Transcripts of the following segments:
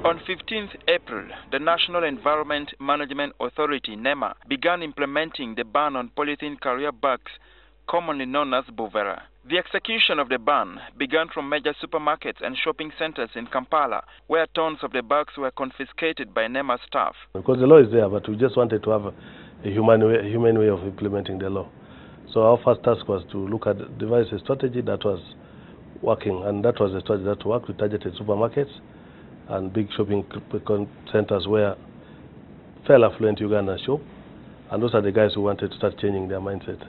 On 15th April, the National Environment Management Authority, Nema, began implementing the ban on polythene carrier bags, commonly known as bovera. The execution of the ban began from major supermarkets and shopping centers in Kampala, where tons of the bags were confiscated by Nema staff. Because the law is there, but we just wanted to have a humane way of implementing the law. So our first task was to look at, devise a strategy that was working, and that was the strategy that worked. We targeted supermarkets and big shopping centers where fairly affluent Ugandans shop, and those are the guys who wanted to start changing their mindset.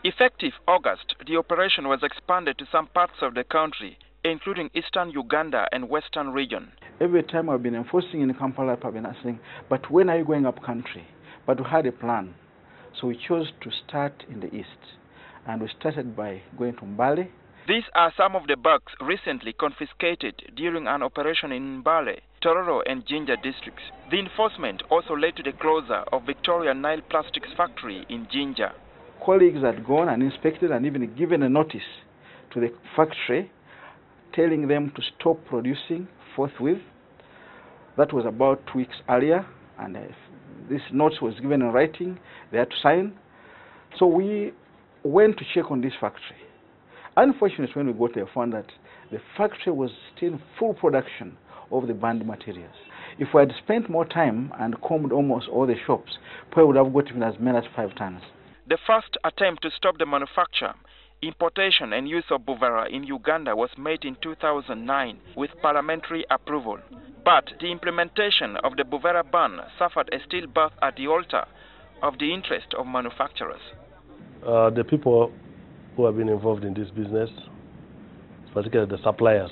Effective August, the operation was expanded to some parts of the country, including eastern Uganda and western region. Every time I've been enforcing in Kampala, I've been asking, but when are you going up country? But we had a plan. So we chose to start in the east. And we started by going to Mbale. These are some of the bags recently confiscated during an operation in Mbale, Tororo and Jinja districts. The enforcement also led to the closure of Victoria Nile Plastics factory in Jinja. Colleagues had gone and inspected and even given a notice to the factory telling them to stop producing forthwith. That was about 2 weeks earlier, and this notice was given in writing. They had to sign. So we went to check on this factory. Unfortunately, when we got there, we found that the factory was still in full production of the banned materials. If we had spent more time and combed almost all the shops, probably would have got even as many as 5 tons. The first attempt to stop the manufacture, importation and use of bovera in Uganda was made in 2009 with parliamentary approval. But the implementation of the bovera ban suffered a stillbirth at the altar of the interest of manufacturers. The people who have been involved in this business, particularly the suppliers,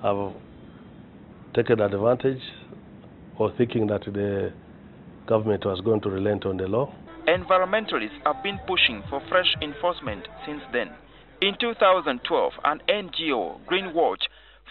have taken advantage of thinking that the government was going to relent on the law. Environmentalists have been pushing for fresh enforcement since then. In 2012, an NGO, Greenwatch,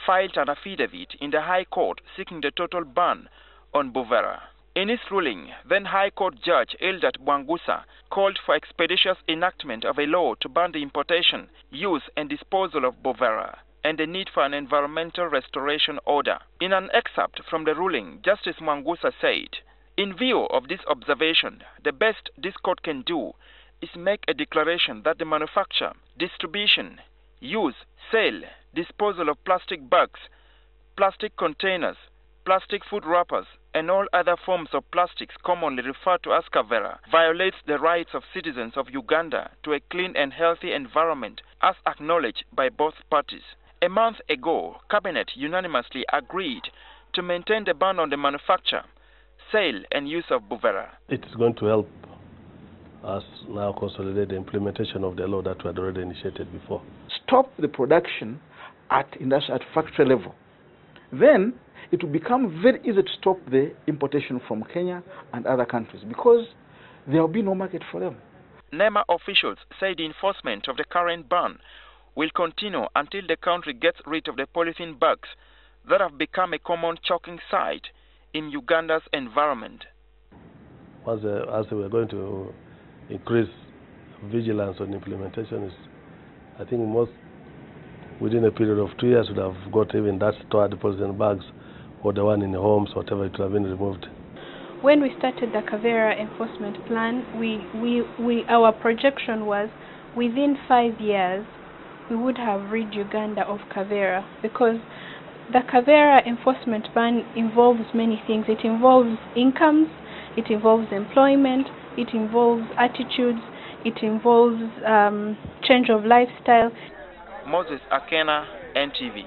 filed an affidavit in the High Court seeking the total ban on bovera. In his ruling, then High Court Judge Eldad Bwangusa called for expeditious enactment of a law to ban the importation, use and disposal of bovera, and the need for an environmental restoration order. In an excerpt from the ruling, Justice Bwangusa said, "In view of this observation, the best this court can do is make a declaration that the manufacture, distribution, use, sale, disposal of plastic bags, plastic containers, plastic food wrappers, and all other forms of plastics commonly referred to as kavera violates the rights of citizens of Uganda to a clean and healthy environment as acknowledged by both parties." A month ago, Cabinet unanimously agreed to maintain the ban on the manufacture, sale and use of bovera. It is going to help us now consolidate the implementation of the law that we had already initiated before. Stop the production at factory level. Then it will become very easy to stop the importation from Kenya and other countries because there will be no market for them. Nema officials say the enforcement of the current ban will continue until the country gets rid of the polythene bags that have become a common choking sight in Uganda's environment. As we are going to increase vigilance on implementation, I think within a period of 2 years, would have got even that stored polythene bags or the one in the homes, whatever, it would have been removed. When we started the kavera enforcement plan, our projection was within 5 years we would have rid Uganda of kavera, because the kavera enforcement ban involves many things. It involves incomes, it involves employment, it involves attitudes, it involves change of lifestyle. Moses Akena, NTV.